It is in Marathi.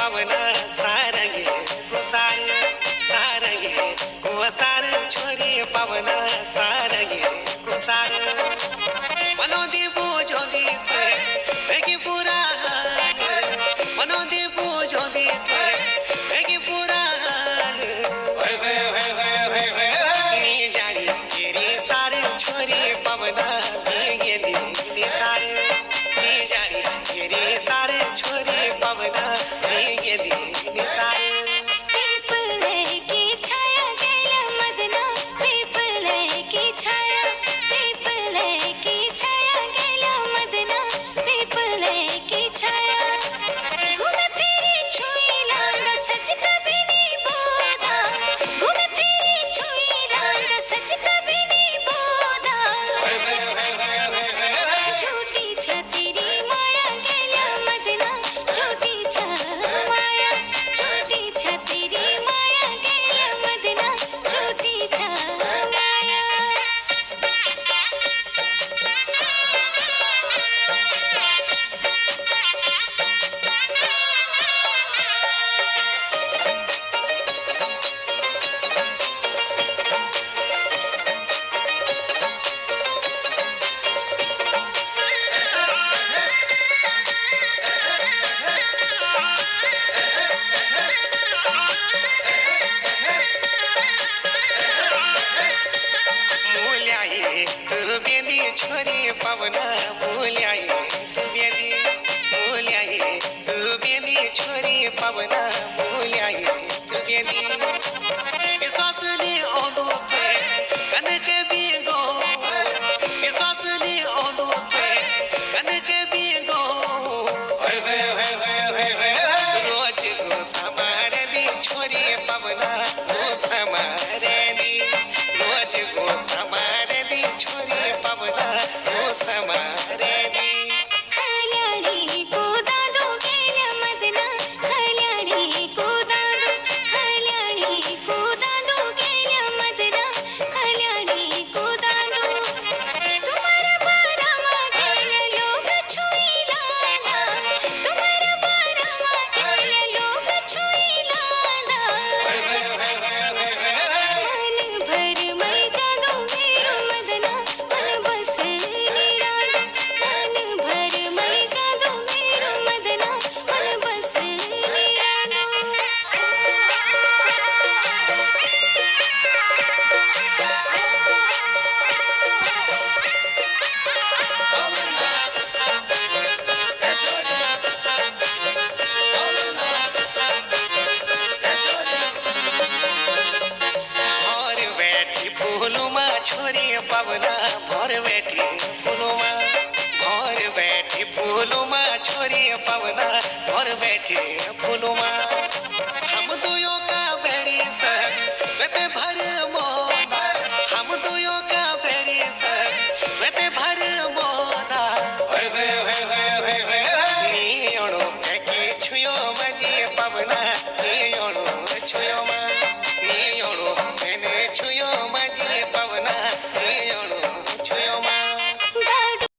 पवना सारंगे कुसार सारंगे कुसार छोरी पवना सारंगे कुसार मनोदी पूजोदी थे बेगी पूरा मनोदी पूजोदी थे बेगी पूरा नी जानी तेरी सारे छोरी पवना गेली नी सारे नी जानी तेरी सारे छोरी पवना गेली नी सारे छोरी पवना बोलियाई तू बेदी छोरी पवना बोलियाई तू बेदी विश्वास ने ओदो थे कनक बीगो विश्वास ने ओदो थे कनक बीगो रोज गो समारे दी छोरी पवना गो समारे दी रोज गो समारे दी छोरी पवना गो समारे दी खल्याणी को दादो गेल्या मदना खल्याणी को दादो गेल्या मदना खल्याणी को दादो तुम्हारा बारा गेल्या लोग छुईला तुम्हारा बारा गेल्या लोग छुईला मन भर मै जादो मेरो मदना मन बस निराला मन भर मै जादो मेरो मदना मन बस निराला भर बैठी फूलुमा छोरी पवना भर बैठी फूलुमा भर बैठी फूलुमा छोरी पवना भर बैठी फूलुमा